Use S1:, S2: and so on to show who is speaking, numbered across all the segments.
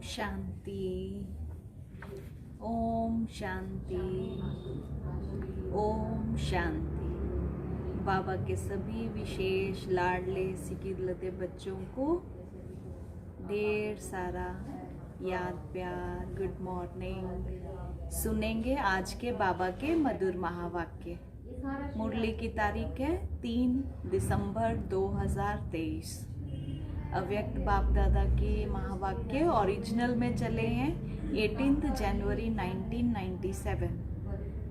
S1: शांति। ओम शांति। ओम शांति। बाबा के सभी विशेष लाडले सिकिलते बच्चों को ढेर सारा याद प्यार, गुड मॉर्निंग। सुनेंगे आज के बाबा के मधुर महावाक्य। मुरली की तारीख है 3 दिसंबर 2023। अव्यक्त बाप दादा के महावाक्य ओरिजिनल में चले हैं 18 जनवरी 1997।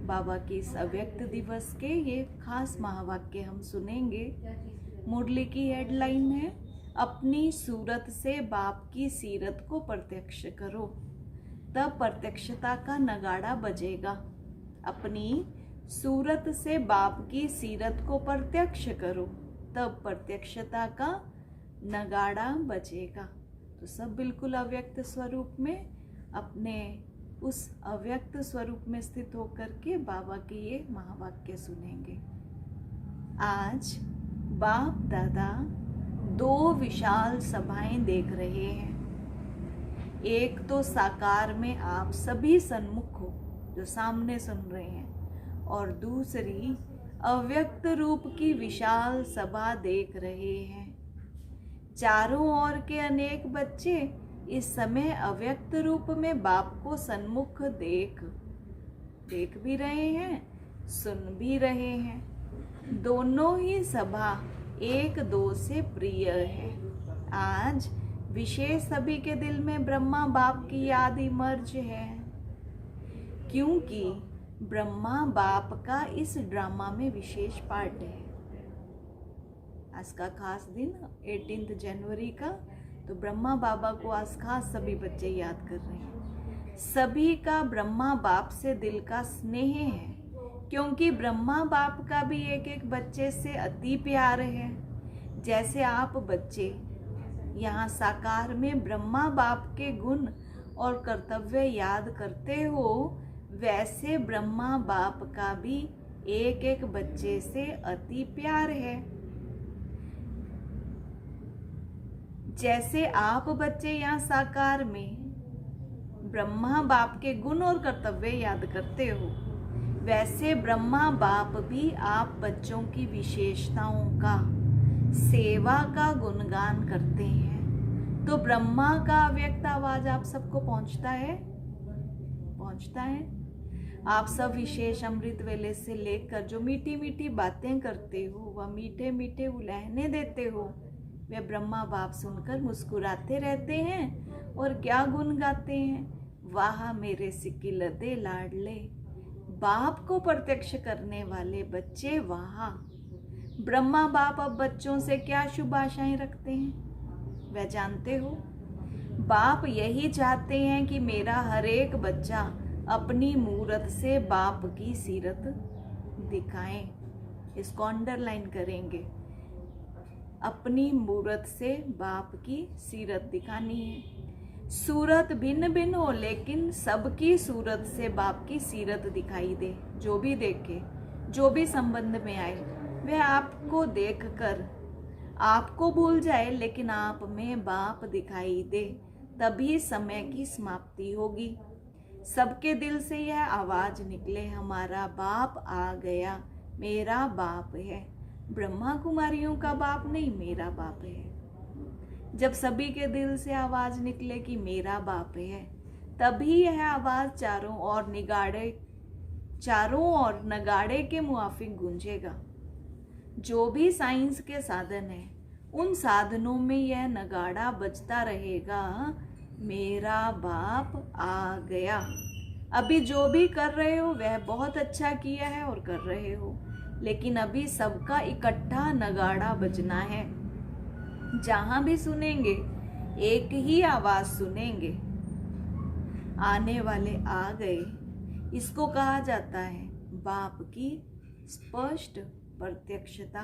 S1: बाबा के इस अव्यक्त दिवस के ये खास महावाक्य हम सुनेंगे। मुरली की हेडलाइन है, अपनी सूरत से बाप की सीरत को प्रत्यक्ष करो, तब प्रत्यक्षता का नगाड़ा बजेगा। अपनी सूरत से बाप की सीरत को प्रत्यक्ष करो, तब प्रत्यक्षता का नगाड़ा बजेगा। तो सब बिल्कुल अव्यक्त स्वरूप में, अपने उस अव्यक्त स्वरूप में स्थित होकर के बाबा के ये महावाक्य सुनेंगे। आज बाप दादा 2 विशाल सभाएं देख रहे हैं। एक तो साकार में आप सभी सन्मुख हो जो सामने सुन रहे हैं, और दूसरी अव्यक्त रूप की विशाल सभा देख रहे हैं। चारों ओर के अनेक बच्चे इस समय अव्यक्त रूप में बाप को सन्मुख देख भी रहे हैं, सुन भी रहे हैं। दोनों ही सभा एक दो से प्रिय है। आज विशेष सभी के दिल में ब्रह्मा बाप की याद इमर्ज है, क्योंकि ब्रह्मा बाप का इस ड्रामा में विशेष पार्ट है। आज का खास दिन 18 जनवरी का, तो ब्रह्मा बाबा को आज खास सभी बच्चे याद कर रहे हैं। सभी का ब्रह्मा बाप से दिल का स्नेह है, क्योंकि ब्रह्मा बाप का भी एक एक बच्चे से अति प्यार है। जैसे आप बच्चे यहाँ साकार में ब्रह्मा बाप के गुण और कर्तव्य याद करते हो, वैसे ब्रह्मा बाप का भी एक एक बच्चे से अति प्यार है। जैसे आप बच्चे यहाँ साकार में ब्रह्मा बाप के गुण और कर्तव्य याद करते हो, वैसे ब्रह्मा बाप भी आप बच्चों की विशेषताओं का, सेवा का गुणगान करते हैं। तो ब्रह्मा का अव्यक्त आवाज आप सबको पहुंचता है। आप सब विशेष अमृत वेले से लेकर जो मीठी मीठी बातें करते हो, वह मीठे मीठे उलहने देते हो, वे ब्रह्मा बाप सुनकर मुस्कुराते रहते हैं और क्या गुण गाते हैं। वाह मेरे सिकिलते लाडले, बाप को प्रत्यक्ष करने वाले बच्चे, वाह। ब्रह्मा बाप अब बच्चों से क्या शुभ आशाएं रखते हैं, वह जानते हो। बाप यही चाहते हैं कि मेरा हर एक बच्चा अपनी मूरत से बाप की सीरत दिखाएं। इसको अंडरलाइन करेंगे। अपनी मूरत से बाप की सीरत दिखानी है। सूरत भिन्न भिन्न हो, लेकिन सबकी सूरत से बाप की सीरत दिखाई दे। जो भी देखे, जो भी संबंध में आए, वह आपको देखकर आपको भूल जाए, लेकिन आप में बाप दिखाई दे। तभी समय की समाप्ति होगी। सबके दिल से यह आवाज निकले, हमारा बाप आ गया, मेरा बाप है। ब्रह्मा कुमारियों का बाप नहीं, मेरा बाप है। जब सभी के दिल से आवाज निकले कि मेरा बाप है, तभी यह आवाज चारों ओर नगाड़े के मुआफिक गूंजेगा। जो भी साइंस के साधन है, उन साधनों में यह नगाड़ा बजता रहेगा, मेरा बाप आ गया। अभी जो भी कर रहे हो वह बहुत अच्छा किया है और कर रहे हो, लेकिन अभी सबका इकट्ठा नगाड़ा बजना है। जहां भी सुनेंगे एक ही आवाज सुनेंगे, आने वाले आ गए। इसको कहा जाता है बाप की स्पष्ट प्रत्यक्षता।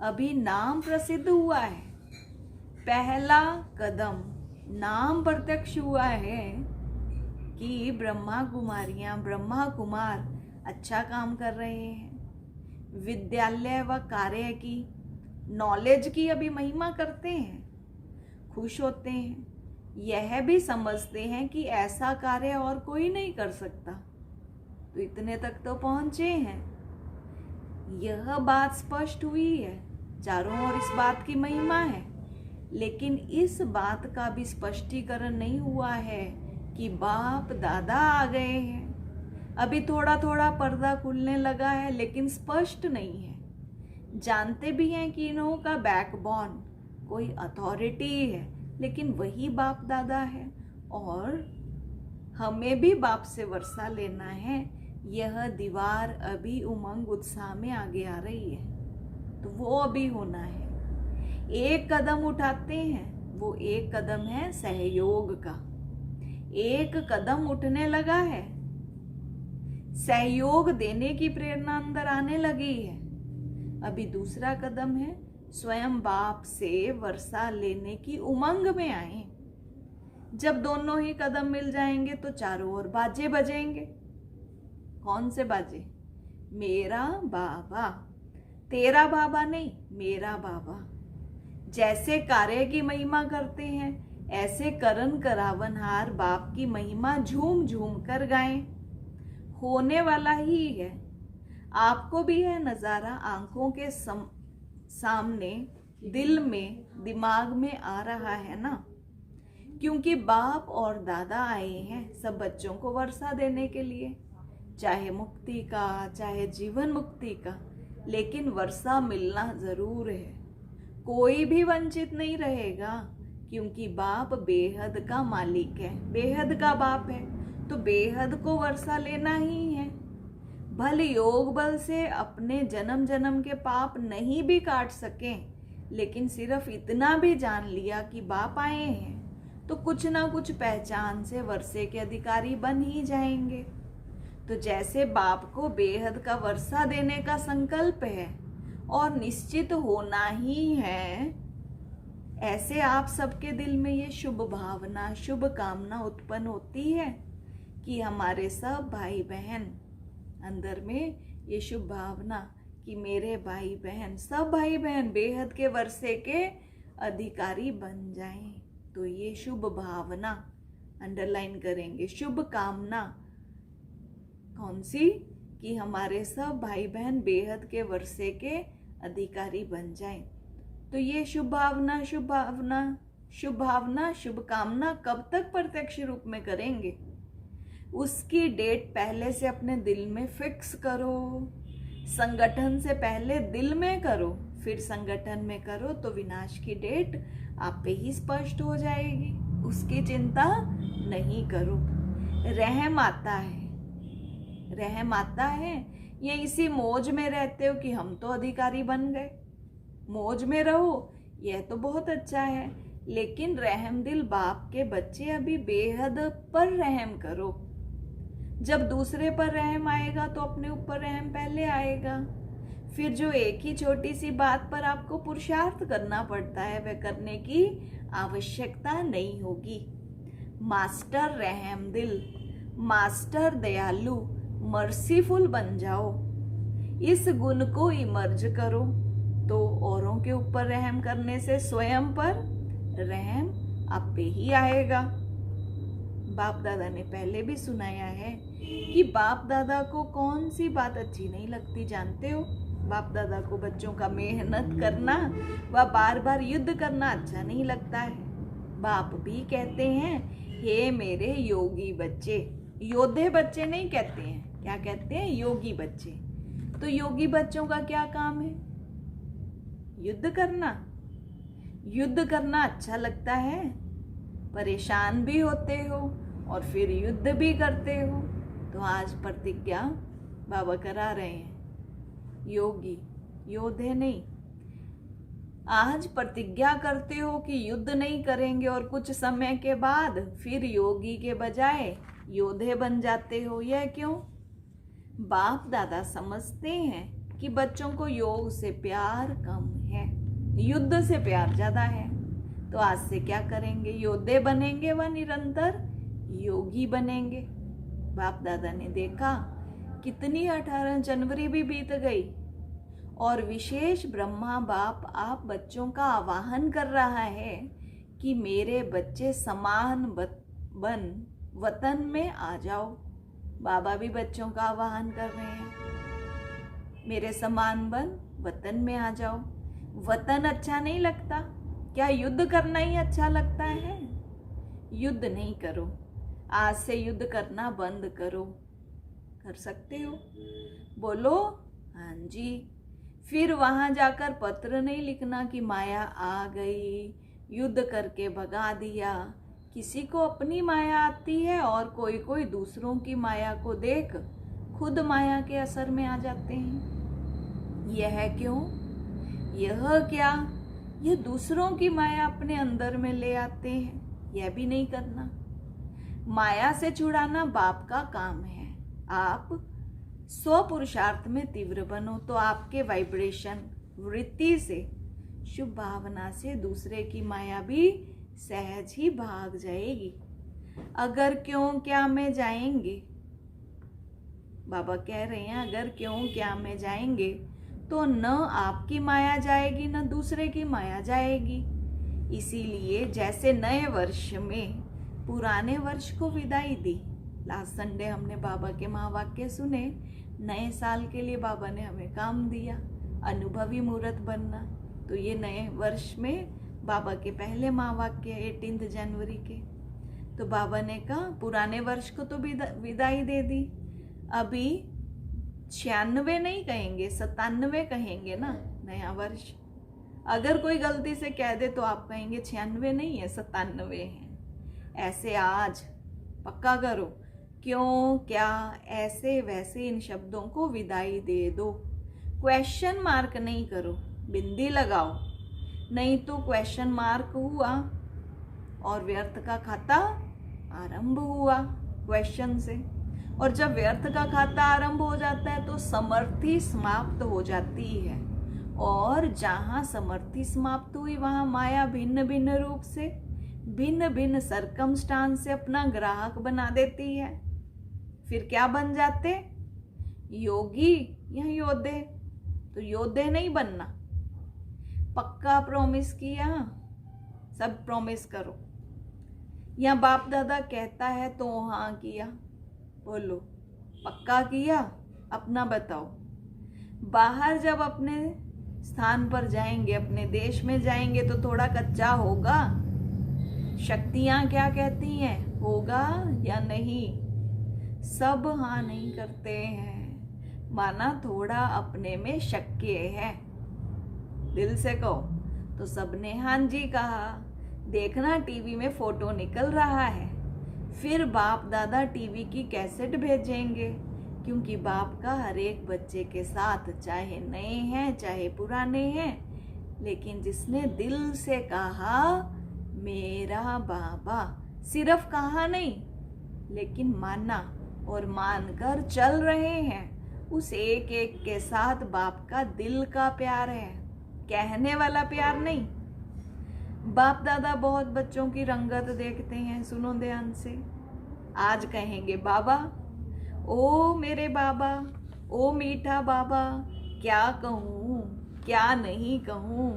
S1: अभी नाम प्रसिद्ध हुआ है, पहला कदम नाम प्रत्यक्ष हुआ है कि ब्रह्मा कुमारियां, ब्रह्मा कुमार अच्छा काम कर रहे हैं। विद्यालय व कार्य की, नॉलेज की अभी महिमा करते हैं, खुश होते हैं। यह भी समझते हैं कि ऐसा कार्य और कोई नहीं कर सकता, तो इतने तक तो पहुंचे हैं। यह बात स्पष्ट हुई है, चारों ओर इस बात की महिमा है, लेकिन इस बात का भी स्पष्टीकरण नहीं हुआ है कि बाप दादा आ गए हैं। अभी थोड़ा थोड़ा पर्दा खुलने लगा है, लेकिन स्पष्ट नहीं है। जानते भी हैं कि इन्हों का बैकबोन कोई अथॉरिटी है, लेकिन वही बाप दादा है, और हमें भी बाप से वर्षा लेना है। यह दीवार अभी उमंग उत्साह में आगे आ रही है, तो वो अभी होना है। एक कदम उठाते हैं, वो एक कदम है सहयोग का। एक कदम उठने लगा है, सहयोग देने की प्रेरणा अंदर आने लगी है। अभी दूसरा कदम है स्वयं बाप से वर्षा लेने की उमंग में आए। जब दोनों ही कदम मिल जाएंगे तो चारों ओर बाजे बजेंगे। कौन से बाजे? मेरा बाबा, तेरा बाबा नहीं, मेरा बाबा। जैसे कार्य की महिमा करते हैं, ऐसे करन करावनहार बाप की महिमा झूम झूम कर गाएं। होने वाला ही है। आपको भी यह नजारा आंखों के सामने, दिल में, दिमाग में आ रहा है ना? क्योंकि बाप और दादा आए हैं सब बच्चों को वर्षा देने के लिए, चाहे मुक्ति का, चाहे जीवन मुक्ति का, लेकिन वर्षा मिलना जरूर है। कोई भी वंचित नहीं रहेगा, क्योंकि बाप बेहद का मालिक है, बेहद का बाप है, तो बेहद को वर्षा लेना ही है। भले योग बल से अपने जन्म जन्म के पाप नहीं भी काट सकें, लेकिन सिर्फ इतना भी जान लिया कि बाप आए हैं, तो कुछ ना कुछ पहचान से वर्षे के अधिकारी बन ही जाएंगे। तो जैसे बाप को बेहद का वर्षा देने का संकल्प है और निश्चित होना ही है, ऐसे आप सबके दिल में ये शुभ भावना, शुभ कामना उत्पन्न होती है कि हमारे सब भाई बहन, अंदर में ये शुभ भावना कि मेरे भाई बहन, सब भाई बहन बेहद के वर्षे के अधिकारी बन जाएं। तो ये शुभ भावना अंडरलाइन करेंगे। शुभ कामना कौन सी? कि हमारे सब भाई बहन बेहद के वर्षे के अधिकारी बन जाएं। तो ये शुभ भावना, शुभ भावना, शुभ भावना, शुभ कामना कब तक प्रत्यक्ष रूप में करेंगे? उसकी डेट पहले से अपने दिल में फिक्स करो। संगठन से पहले दिल में करो, फिर संगठन में करो, तो विनाश की डेट आप पे ही स्पष्ट हो जाएगी। उसकी चिंता नहीं करो। रहम आता है, रहम आता है। ये इसी मौज में रहते हो कि हम तो अधिकारी बन गए। मौज में रहो, यह तो बहुत अच्छा है, लेकिन रहम दिल बाप के बच्चे अभी बेहद पर रहम करो। जब दूसरे पर रहम आएगा तो अपने ऊपर रहम पहले आएगा। फिर जो एक ही छोटी सी बात पर आपको पुरुषार्थ करना पड़ता है, वह करने की आवश्यकता नहीं होगी। मास्टर रहम दिल, मास्टर दयालु, मर्सीफुल बन जाओ। इस गुण को इमर्ज करो, तो औरों के ऊपर रहम करने से स्वयं पर रहम आप पे ही आएगा। बाप दादा ने पहले भी सुनाया है कि बाप दादा को कौन सी बात अच्छी नहीं लगती, जानते हो? बाप दादा को बच्चों का मेहनत करना व बार बार युद्ध करना अच्छा नहीं लगता है। बाप भी कहते हैं, हे मेरे योगी बच्चे। योद्धे बच्चे नहीं कहते हैं, क्या कहते हैं? योगी बच्चे। तो योगी बच्चों का क्या काम है? युद्ध करना। युद्ध करना अच्छा लगता है? परेशान भी होते हो और फिर युद्ध भी करते हो। तो आज प्रतिज्ञा बाबा करा रहे हैं, योगी, योद्धे नहीं। आज प्रतिज्ञा करते हो कि युद्ध नहीं करेंगे, और कुछ समय के बाद फिर योगी के बजाय योद्धे बन जाते हो। यह क्यों? बाप दादा समझते हैं कि बच्चों को योग से प्यार कम है, युद्ध से प्यार ज्यादा है। तो आज से क्या करेंगे? योद्धे बनेंगे व निरंतर योगी बनेंगे। बाप दादा ने देखा कितनी 18 जनवरी भी बीत गई, और विशेष ब्रह्मा बाप आप बच्चों का आवाहन कर रहा है कि मेरे बच्चे समान बन वतन में आ जाओ। बाबा भी बच्चों का आह्वान कर रहे हैं, मेरे समान बन वतन में आ जाओ। वतन अच्छा नहीं लगता? क्या युद्ध करना ही अच्छा लगता है? युद्ध नहीं करो, आज से युद्ध करना बंद करो। कर सकते हो? बोलो हाँ जी। फिर वहां जाकर पत्र नहीं लिखना कि माया आ गई, युद्ध करके भगा दिया। किसी को अपनी माया आती है और कोई कोई दूसरों की माया को देख खुद माया के असर में आ जाते हैं। यह क्यों? यह क्या? यह दूसरों की माया अपने अंदर में ले आते हैं। यह भी नहीं करना। माया से छुड़ाना बाप का काम है। आप स्व पुरुषार्थ में तीव्र बनो तो आपके वाइब्रेशन वृत्ति से, शुभ भावना से दूसरे की माया भी सहज ही भाग जाएगी। अगर क्यों क्या में जाएंगे, बाबा कह रहे हैं, अगर क्यों क्या में जाएंगे तो न आपकी माया जाएगी न दूसरे की माया जाएगी। इसीलिए जैसे नए वर्ष में पुराने वर्ष को विदाई दी। लास्ट संडे हमने बाबा के महावाक्य सुने। नए साल के लिए बाबा ने हमें काम दिया, अनुभवी मूर्त बनना। तो ये नए वर्ष में बाबा के पहले महावाक्य 18 जनवरी के। तो बाबा ने कहा पुराने वर्ष को तो विदाई दे दी, अभी 96 नहीं कहेंगे, 97 कहेंगे ना नया वर्ष। अगर कोई गलती से कह दे तो आप कहेंगे 96 नहीं है, 97 है। ऐसे आज पक्का करो, क्यों क्या ऐसे वैसे इन शब्दों को विदाई दे दो। क्वेश्चन मार्क नहीं करो, बिंदी लगाओ, नहीं तो क्वेश्चन मार्क हुआ और व्यर्थ का खाता आरंभ हुआ क्वेश्चन से। और जब व्यर्थ का खाता आरंभ हो जाता है तो समर्थी समाप्त हो जाती है। और जहाँ समर्थी समाप्त हुई वहाँ माया भिन्न भिन्न रूप से, भिन्न भिन्न सरकमस्टांस से अपना ग्राहक बना देती है। फिर क्या बन जाते? योगी या योद्धे? तो योद्धे नहीं बनना। पक्का प्रॉमिस किया, सब प्रॉमिस करो। या बाप दादा कहता है तो हाँ किया, बोलो पक्का किया। अपना बताओ। बाहर जब अपने स्थान पर जाएंगे, अपने देश में जाएंगे तो थोड़ा कच्चा होगा। शक्तियां क्या कहती हैं, होगा या नहीं? सब हाँ नहीं करते हैं, माना थोड़ा अपने में शक्य है। दिल से कहो तो सबने हाँ जी कहा। देखना टीवी में फोटो निकल रहा है, फिर बाप दादा टीवी की कैसेट भेजेंगे, क्योंकि बाप का हर एक बच्चे के साथ, चाहे नए हैं चाहे पुराने हैं, लेकिन जिसने दिल से कहा मेरा बाबा, सिर्फ कहा नहीं लेकिन माना और मानकर चल रहे हैं, उस एक एक के साथ बाप का दिल का प्यार है, कहने वाला प्यार नहीं। बाप दादा बहुत बच्चों की रंगत देखते हैं, सुनो ध्यान से। आज कहेंगे बाबा, ओ मेरे बाबा, ओ मीठा बाबा, क्या कहूँ क्या नहीं कहूँ,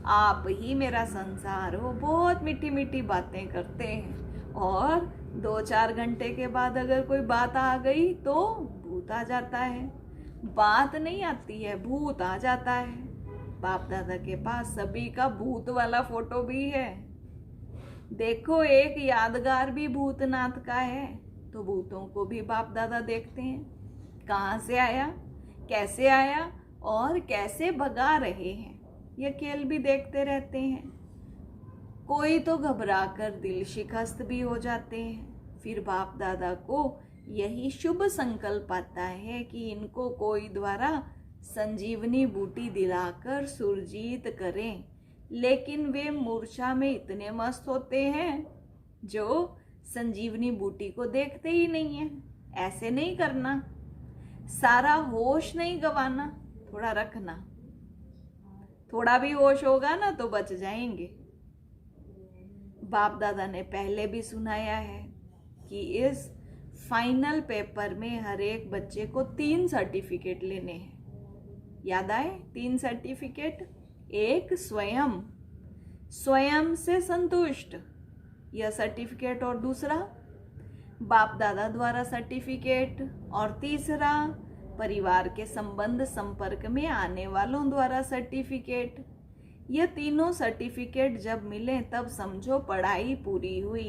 S1: आप ही मेरा संसार हो। बहुत मीठी मीठी बातें करते हैं और 2-4 घंटे के बाद अगर कोई बात आ गई तो भूत आ जाता है। बात नहीं आती है, भूत आ जाता है। बाप दादा के पास सभी का भूत वाला फोटो भी है। देखो एक यादगार भी भूतनाथ का है, तो भूतों को भी बाप दादा देखते हैं, कहाँ से आया, कैसे आया और कैसे भगा रहे हैं, ये खेल भी देखते रहते हैं। कोई तो घबरा कर दिल शिकस्त भी हो जाते हैं। फिर बाप दादा को यही शुभ संकल्प आता है कि इनको कोई द्वारा संजीवनी बूटी दिलाकर सुरजीत करें, लेकिन वे मूर्छा में इतने मस्त होते हैं जो संजीवनी बूटी को देखते ही नहीं है। ऐसे नहीं करना, सारा होश नहीं गवाना, थोड़ा रखना। थोड़ा भी होश होगा ना तो बच जाएंगे। बाप दादा ने पहले भी सुनाया है कि इस फाइनल पेपर में हर एक बच्चे को 3 सर्टिफिकेट लेने हैं। याद आए? 3 सर्टिफिकेट। एक स्वयं स्वयं से संतुष्ट, यह सर्टिफिकेट। और दूसरा बाप दादा द्वारा सर्टिफिकेट। और तीसरा परिवार के संबंध संपर्क में आने वालों द्वारा सर्टिफिकेट। ये तीनों सर्टिफिकेट जब मिले तब समझो पढ़ाई पूरी हुई।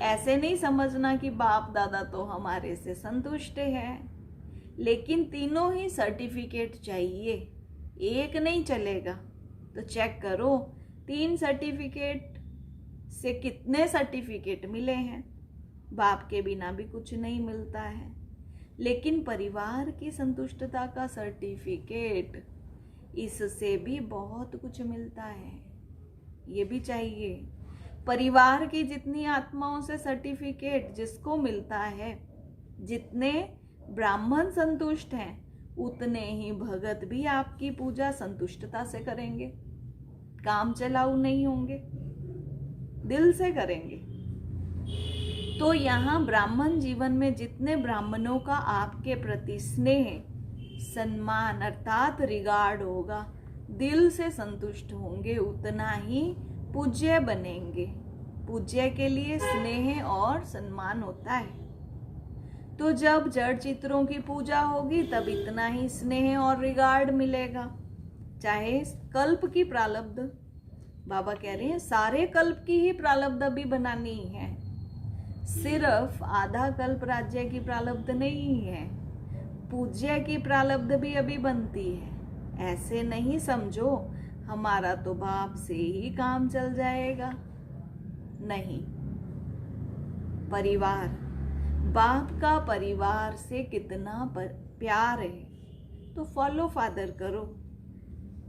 S1: ऐसे नहीं समझना कि बाप दादा तो हमारे से संतुष्ट है, लेकिन तीनों ही सर्टिफिकेट चाहिए, एक नहीं चलेगा। तो चेक करो 3 सर्टिफिकेट से कितने सर्टिफिकेट मिले हैं। बाप के बिना भी कुछ नहीं मिलता है, लेकिन परिवार की संतुष्टता का सर्टिफिकेट, इससे भी बहुत कुछ मिलता है, ये भी चाहिए। परिवार की जितनी आत्माओं से सर्टिफिकेट जिसको मिलता है, जितने ब्राह्मण संतुष्ट हैं, उतने ही भगत भी आपकी पूजा संतुष्टता से करेंगे, काम चलाऊ नहीं होंगे, दिल से करेंगे। तो यहाँ ब्राह्मण जीवन में जितने ब्राह्मणों का आपके प्रति स्नेह, सम्मान अर्थात रिगार्ड होगा, दिल से संतुष्ट होंगे, उतना ही पूज्य बनेंगे। पूज्य के लिए स्नेह और सम्मान होता है। तो जब जड़ चित्रों की पूजा होगी तब इतना ही स्नेह और रिगार्ड मिलेगा। चाहे कल्प की प्रारब्ध, बाबा कह रहे हैं सारे कल्प की ही प्रारब्ध अभी बनानी है, सिर्फ आधा कल्प राज्य की प्रारब्ध नहीं है, पूज्य की प्रारब्ध भी अभी बनती है। ऐसे नहीं समझो हमारा तो बाप से ही काम चल जाएगा, नहीं। परिवार, बाप का परिवार से कितना प्यार है, तो फॉलो फादर करो।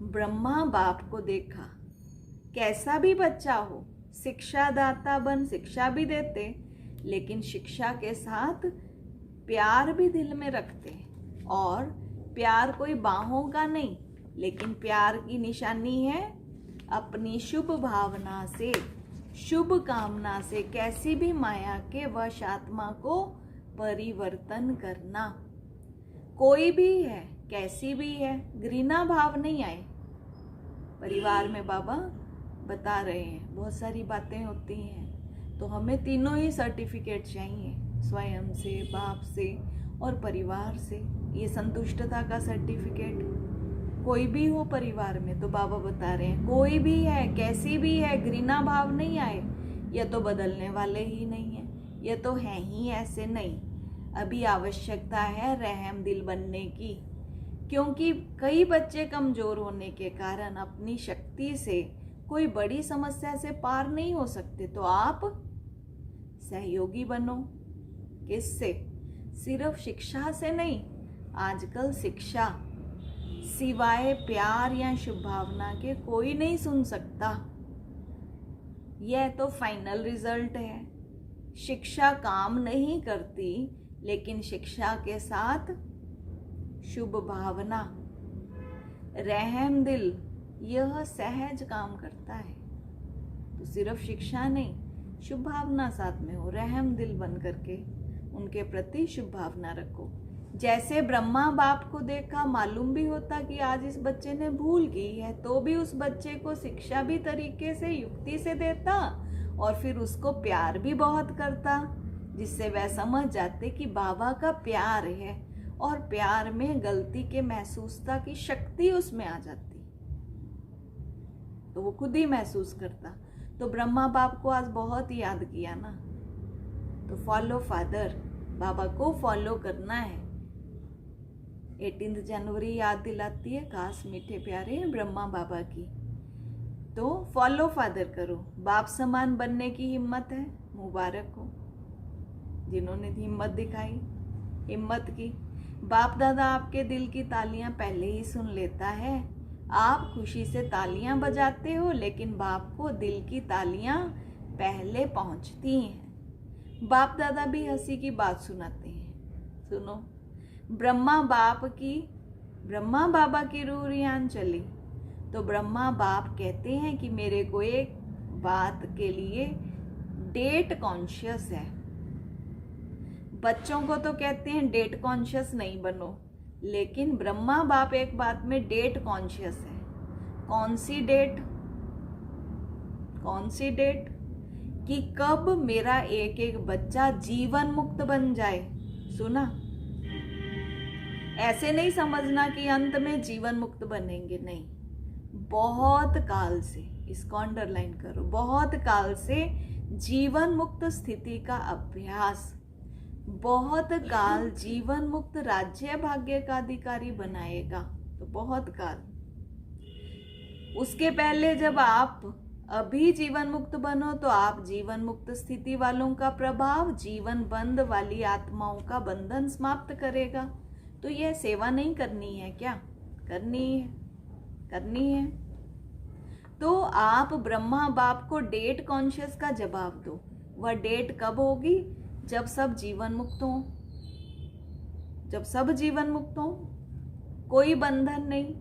S1: ब्रह्मा बाप को देखा, कैसा भी बच्चा हो, शिक्षा दाता बन शिक्षा भी देते, लेकिन शिक्षा के साथ प्यार भी दिल में रखते। और प्यार कोई बाहों का नहीं, लेकिन प्यार की निशानी है अपनी शुभ भावना से, शुभ कामना से कैसी भी माया के वश आत्मा को परिवर्तन करना। कोई भी है, कैसी भी है, घृणा भाव नहीं आए। परिवार में बाबा बता रहे हैं बहुत सारी बातें होती हैं, तो हमें तीनों ही सर्टिफिकेट चाहिए, स्वयं से, बाप से और परिवार से। ये संतुष्टता का सर्टिफिकेट कोई भी हो परिवार में, तो बाबा बता रहे हैं कोई भी है, कैसी भी है, घृणा भाव नहीं आए। ये तो बदलने वाले ही नहीं है, ये तो है ही ऐसे नहीं। अभी आवश्यकता है रहम दिल बनने की, क्योंकि कई बच्चे कमजोर होने के कारण अपनी शक्ति से कोई बड़ी समस्या से पार नहीं हो सकते। तो आप सहयोगी बनो। किससे? सिर्फ शिक्षा से नहीं। आजकल शिक्षा सिवाय प्यार या शुभ भावना के कोई नहीं सुन सकता। यह तो फाइनल रिजल्ट है। शिक्षा काम नहीं करती, लेकिन शिक्षा के साथ शुभ भावना, रहम दिल, यह सहज काम करता है। तो सिर्फ शिक्षा नहीं, शुभ भावना साथ में हो, रहम दिल बन करके उनके प्रति शुभ भावना रखो। जैसे ब्रह्मा बाप को देखा, मालूम भी होता कि आज इस बच्चे ने भूल की है, तो भी उस बच्चे को शिक्षा भी तरीके से युक्ति से देता और फिर उसको प्यार भी बहुत करता, जिससे वह समझ जाते कि बाबा का प्यार है, और प्यार में गलती के महसूसता की शक्ति उसमें आ जाती, तो वो खुद ही महसूस करता। तो ब्रह्मा बाप को आज बहुत याद किया ना, तो फॉलो फादर, बाबा को फॉलो करना है। 18 जनवरी याद दिलाती है खास मीठे प्यारे ब्रह्मा बाबा की। तो फॉलो फादर करो। बाप समान बनने की हिम्मत है, मुबारक हो जिन्होंने हिम्मत दिखाई, हिम्मत की। बाप दादा आपके दिल की तालियां पहले ही सुन लेता है। आप खुशी से तालियां बजाते हो, लेकिन बाप को दिल की तालियां पहले पहुंचती हैं। बाप दादा भी हंसी की बात सुनाते हैं। सुनो, ब्रह्मा बाबा की रूह रियान चली, तो ब्रह्मा बाप कहते हैं कि मेरे को एक बात के लिए डेट कॉन्शियस है। बच्चों को तो कहते हैं डेट कॉन्शियस नहीं बनो, लेकिन ब्रह्मा बाप एक बात में डेट कॉन्शियस है। कौन सी डेट? कौन सी डेट? कि कब मेरा एक एक बच्चा जीवन मुक्त बन जाए। सुना? ऐसे नहीं समझना कि अंत में जीवन मुक्त बनेंगे, नहीं। बहुत काल से, इसको अंडरलाइन करो, बहुत काल से जीवन मुक्त स्थिति का अभ्यास, बहुत काल जीवन मुक्त राज्य भाग्य का अधिकारी बनाएगा। तो बहुत काल, उसके पहले जब आप अभी जीवन मुक्त बनो तो आप जीवन मुक्त स्थिति वालों का प्रभाव जीवन बंद वाली आत्माओं का बंधन समाप्त करेगा। तो यह सेवा नहीं करनी है क्या? करनी है, करनी है। तो आप ब्रह्मा बाप को डेट कॉन्शियस का जवाब दो। वह डेट कब होगी? जब सब जीवन मुक्त हो, जब सब जीवन मुक्त हो, कोई बंधन नहीं।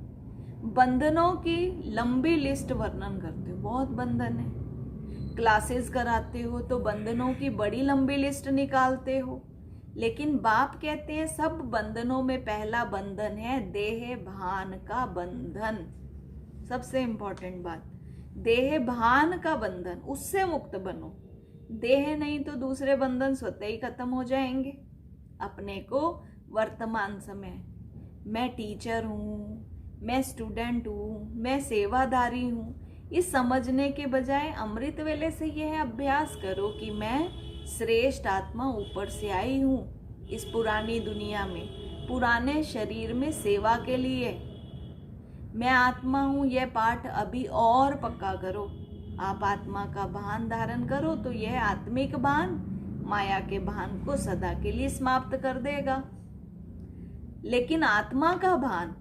S1: बंधनों की लंबी लिस्ट वर्णन करते हो, बहुत बंधन है। क्लासेस कराते हो तो बंधनों की बड़ी लंबी लिस्ट निकालते हो, लेकिन बाप कहते हैं सब बंधनों में पहला बंधन है देह भान का बंधन। सबसे इंपॉर्टेंट बात, देह भान का बंधन, उससे मुक्त बनो। देह नहीं तो दूसरे बंधन स्वतः ही खत्म हो जाएंगे। अपने को वर्तमान समय, मैं टीचर हूँ, मैं स्टूडेंट हूँ, मैं सेवादारी हूँ, इस समझने के बजाय अमृत वेले से यह अभ्यास करो कि मैं श्रेष्ठ आत्मा ऊपर से आई हूँ इस पुरानी दुनिया में, पुराने शरीर में सेवा के लिए। मैं आत्मा हूँ, यह पाठ अभी और पक्का करो। आप आत्मा का भान धारण करो तो यह आत्मिक भान माया के भान को सदा के लिए समाप्त कर देगा। लेकिन आत्मा का भान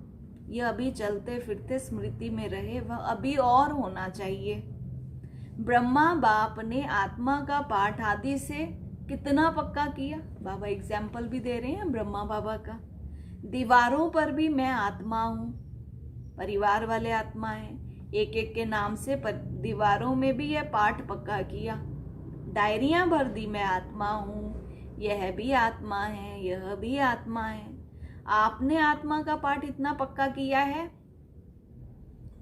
S1: यह अभी चलते फिरते स्मृति में रहे, वह अभी और होना चाहिए। ब्रह्मा बाप ने आत्मा का पाठ आदि से कितना पक्का किया? बाबा एग्जाम्पल भी दे रहे हैं ब्रह्मा बाबा का। दीवारों पर भी मैं आत्मा हूँ, परिवार वाले आत्मा हैं, एक एक के नाम से दीवारों में भी यह पाठ पक्का किया। डायरियां भर दी, मैं आत्मा हूँ, यह भी आत्मा है, यह भी आत्मा है। आपने आत्मा का पाठ इतना पक्का किया है।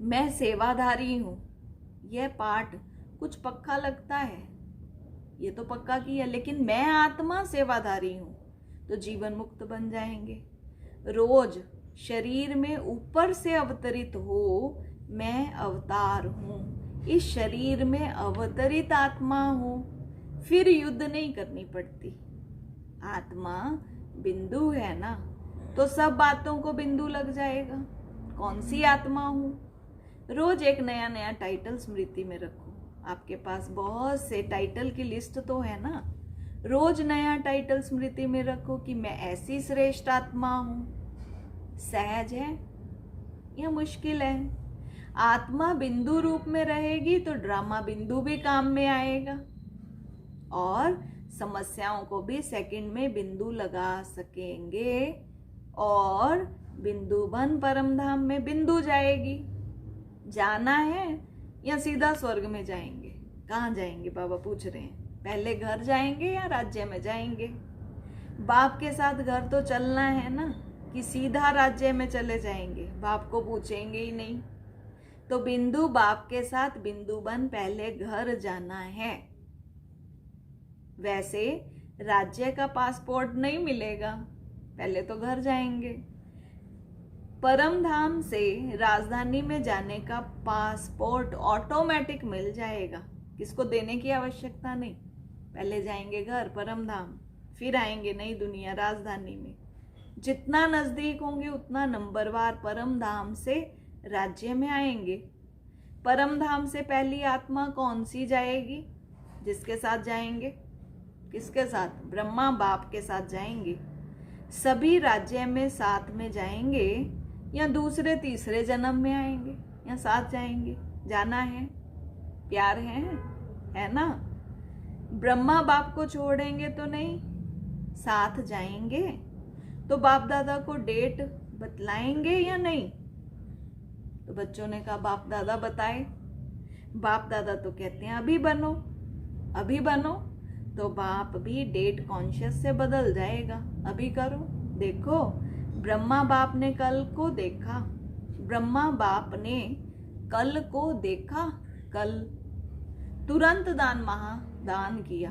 S1: मैं सेवाधारी हूं, यह पाठ कुछ पक्का लगता है, ये तो पक्का किया, लेकिन मैं आत्मा सेवाधारी हूं तो जीवन मुक्त बन जाएंगे। रोज शरीर में ऊपर से अवतरित हो, मैं अवतार हूं, इस शरीर में अवतरित आत्मा हूं, फिर युद्ध नहीं करनी पड़ती। आत्मा बिंदु है ना, तो सब बातों को बिंदु लग जाएगा। कौन सी आत्मा हूं? रोज एक नया नया टाइटल स्मृति में रखो। आपके पास बहुत से टाइटल की लिस्ट तो है ना, रोज नया टाइटल स्मृति में रखो कि मैं ऐसी श्रेष्ठ आत्मा हूं। सहज है या मुश्किल है? आत्मा बिंदु रूप में रहेगी तो ड्रामा बिंदु भी काम में आएगा और समस्याओं को भी सेकंड में बिंदु लगा सकेंगे और बिंदु बन परम धाम में बिंदु जाएगी। जाना है या सीधा स्वर्ग में जाएंगे? कहाँ जाएंगे? बाबा पूछ रहे हैं। पहले घर जाएंगे या राज्य में जाएंगे? बाप के साथ घर तो चलना है ना, कि सीधा राज्य में चले जाएंगे? बाप को पूछेंगे ही नहीं। तो बिंदु बाप के साथ बिंदु बन पहले घर जाना है। वैसे राज्य का पासपोर्ट नहीं मिलेगा, पहले तो घर जाएंगे। परम धाम से राजधानी में जाने का पासपोर्ट ऑटोमेटिक मिल जाएगा, किसको देने की आवश्यकता नहीं। पहले जाएंगे घर परम धाम, फिर आएंगे नई दुनिया राजधानी में। जितना नजदीक होंगे उतना नंबरवार परम धाम से राज्य में आएंगे। परम धाम से पहली आत्मा कौन सी जाएगी? जिसके साथ जाएंगे, किसके साथ? ब्रह्मा बाप के साथ जाएंगे। सभी राज्य में साथ में जाएंगे या दूसरे तीसरे जन्म में आएंगे या साथ जाएंगे? जाना है, प्यार है ना? ब्रह्मा बाप को छोड़ेंगे तो नहीं, साथ जाएंगे। तो बाप दादा को डेट बतलाएंगे या नहीं? तो बच्चों ने कहा बाप दादा बताए। बाप दादा तो कहते हैं अभी बनो, अभी बनो। तो बाप भी डेट कॉन्शियस से बदल जाएगा। अभी करो। देखो, ब्रह्मा बाप ने कल को देखा, ब्रह्मा बाप ने कल को देखा। कल तुरंत दान महादान किया,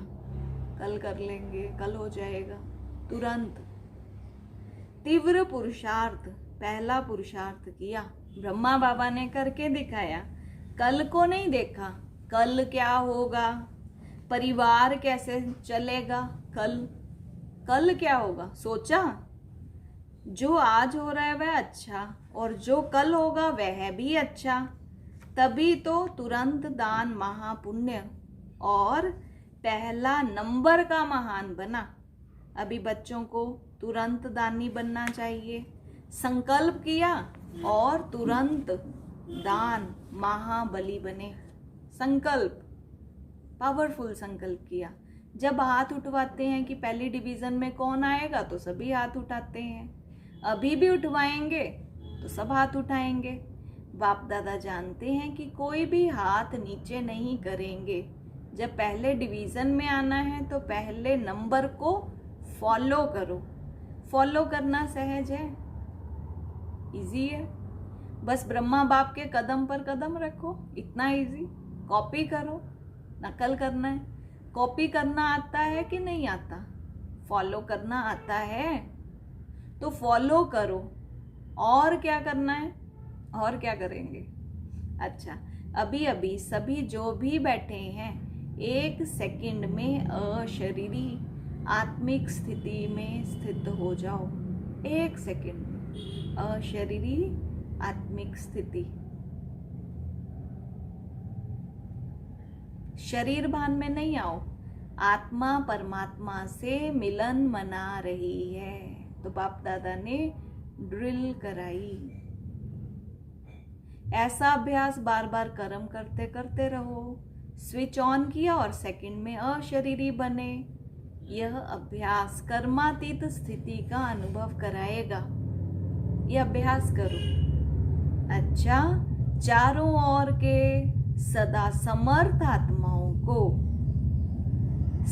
S1: कल कर लेंगे, कल हो जाएगा, तुरंत। तीव्र पुरुषार्थ, पहला पुरुषार्थ किया, ब्रह्मा बाबा ने करके दिखाया। कल को नहीं देखा, कल क्या होगा, परिवार कैसे चलेगा, कल क्या होगा सोचा। जो आज हो रहा है वह अच्छा, और जो कल होगा वह भी अच्छा। तभी तो तुरंत दान महापुण्य और पहला नंबर का महान बना। अभी बच्चों को तुरंत दानी बनना चाहिए। संकल्प किया और तुरंत दान महाबली बने। संकल्प, पावरफुल संकल्प किया। जब हाथ उठवाते हैं कि पहली डिवीजन में कौन आएगा तो सभी हाथ उठाते हैं। अभी भी उठवाएंगे तो सब हाथ उठाएंगे। बाप दादा जानते हैं कि कोई भी हाथ नीचे नहीं करेंगे। जब पहले डिवीजन में आना है तो पहले नंबर को फॉलो करो। फॉलो करना सहज है, इजी है। बस ब्रह्मा बाप के कदम पर कदम रखो, इतना इजी। कॉपी करो, नकल करना है। कॉपी करना आता है कि नहीं आता? फॉलो करना आता है तो फॉलो करो। और क्या करना है? और क्या करेंगे? अच्छा, अभी अभी सभी जो भी बैठे हैं 1 सेकंड में अशरीरी आत्मिक स्थिति में स्थित हो जाओ। 1 सेकंड में अशरीरी आत्मिक स्थिति। शरीर भान में नहीं आओ, आत्मा परमात्मा से मिलन मना रही है। तो बाप दादा ने ड्रिल कराई। ऐसा अभ्यास बार बार कर्म करते करते रहो। स्विच ऑन किया और सेकंड में अशरीरी बने। यह अभ्यास कर्मातीत स्थिति का अनुभव कराएगा। यह अभ्यास करो। अच्छा, चारों ओर के सदा समर्थ आत्माओं को,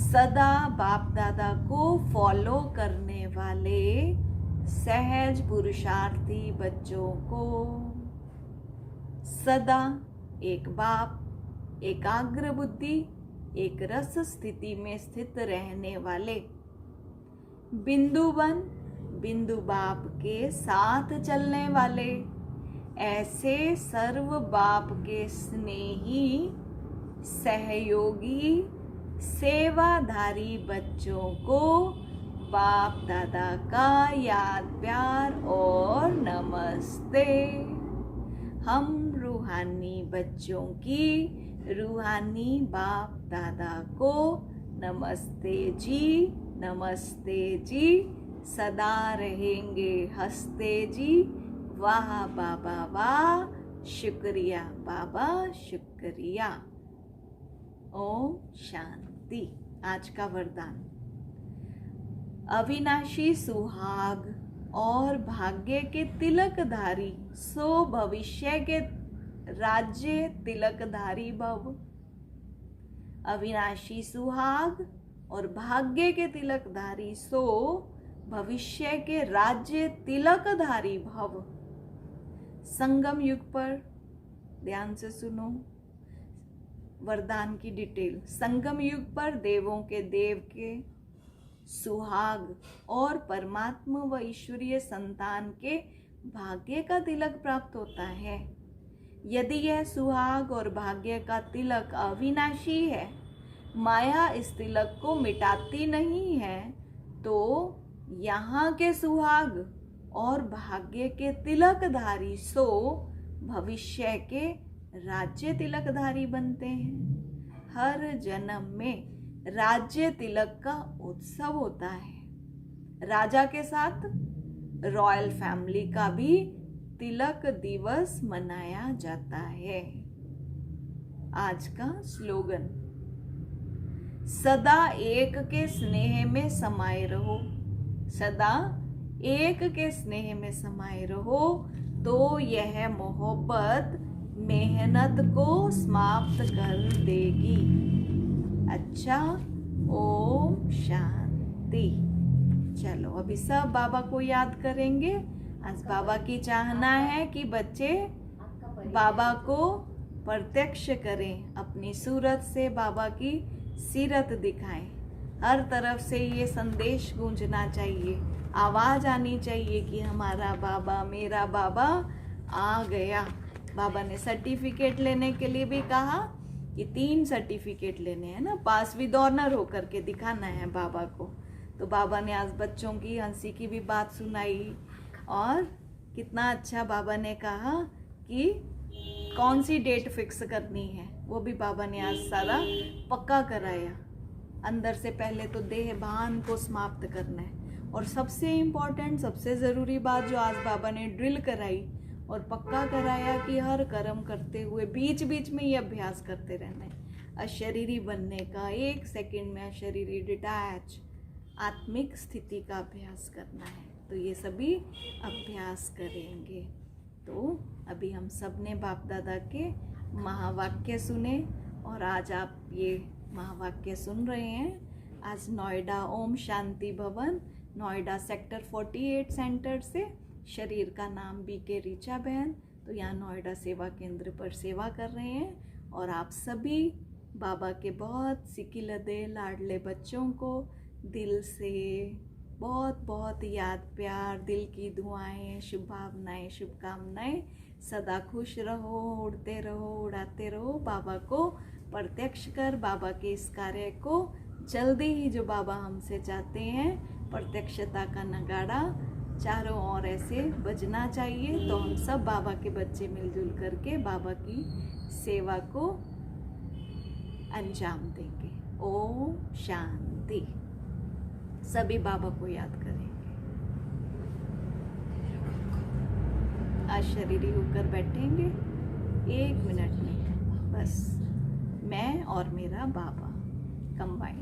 S1: सदा बाप दादा को फॉलो करने वाले सहज पुरुषार्थी बच्चों को, सदा एक बाप, एकाग्र बुद्धि, एक रस स्थिति में स्थित रहने वाले, बिंदुवन बिंदु बाप के साथ चलने वाले, ऐसे सर्व बाप के स्नेही सहयोगी सेवाधारी बच्चों को बाप दादा का याद प्यार और नमस्ते। हम रूहानी बच्चों की रूहानी बाप दादा को नमस्ते जी, नमस्ते जी। सदा रहेंगे हंसते जी। वाह बाबा वाह, शुक्रिया बाबा शुक्रिया। ओम शांति। आज का वरदान, अविनाशी सुहाग और भाग्य के तिलकधारी सो भविष्य के राज्य तिलकधारी भव। अविनाशी सुहाग और भाग्य के तिलकधारी सो भविष्य के राज्य तिलकधारी भव। संगम युग पर ध्यान से सुनो वरदान की डिटेल। संगम युग पर देवों के देव के सुहाग और परमात्मा व ईश्वरीय संतान के भाग्य का तिलक प्राप्त होता है। यदि यह सुहाग और भाग्य का तिलक अविनाशी है, माया इस तिलक को मिटाती नहीं है, तो यहाँ के सुहाग और भाग्य के तिलकधारी सो भविष्य के राज्य तिलकधारी बनते हैं। हर जन्म में राज्य तिलक का उत्सव होता है। राजा के साथ रॉयल फैमिली का भी तिलक दिवस मनाया जाता है। आज का स्लोगन, सदा एक के स्नेह में समाये रहो। सदा एक के स्नेह में समाये रहो तो यह मोहब्बत मेहनत को समाप्त कर देगी। अच्छा, ओम शांति। चलो अभी सब बाबा को याद करेंगे। आज बाबा की चाहना है कि बच्चे बाबा को प्रत्यक्ष करें, अपनी सूरत से बाबा की सीरत दिखाएं। हर तरफ से ये संदेश गूंजना चाहिए, आवाज आनी चाहिए कि हमारा बाबा, मेरा बाबा आ गया। बाबा ने सर्टिफिकेट लेने के लिए भी कहा कि 3 सर्टिफिकेट लेने हैं ना, पास विद ऑनर होकर के दिखाना है बाबा को। तो बाबा ने आज बच्चों की हंसी की भी बात सुनाई, और कितना अच्छा बाबा ने कहा कि कौन सी डेट फिक्स करनी है, वो भी बाबा ने आज सारा पक्का कराया। अंदर से पहले तो देह भान को समाप्त करना है, और सबसे इम्पोर्टेंट, सबसे ज़रूरी बात जो आज बाबा ने ड्रिल कराई और पक्का कराया कि हर कर्म करते हुए बीच बीच में ये अभ्यास करते रहना है अशरीरी बनने का। 1 सेकंड में अशरीरी डिटैच आत्मिक स्थिति का अभ्यास करना है। तो ये सभी अभ्यास करेंगे। तो अभी हम सब ने बाप दादा के महावाक्य सुने, और आज आप ये महावाक्य सुन रहे हैं। आज नोएडा ओम शांति भवन, नोएडा सेक्टर 48 सेंटर से शरीर का नाम बीके ऋचा बहन, तो यहाँ नोएडा सेवा केंद्र पर सेवा कर रहे हैं। और आप सभी बाबा के बहुत सिकिलदे लाडले बच्चों को दिल से बहुत बहुत याद प्यार, दिल की दुआएं, शुभ भावनाएं, शुभकामनाएं। सदा खुश रहो, उड़ते रहो, उड़ाते रहो। बाबा को प्रत्यक्ष कर, बाबा के इस कार्य को जल्दी ही जो बाबा हमसे चाहते हैं, प्रत्यक्षता का नगाड़ा चारों ओर ऐसे बजना चाहिए। तो हम सब बाबा के बच्चे मिलजुल करके बाबा की सेवा को अंजाम देंगे। ओम शांति। सभी बाबा को याद करेंगे। अशरीरी होकर बैठेंगे 1 मिनट में, बस मैं और मेरा बाबा कंबाइन।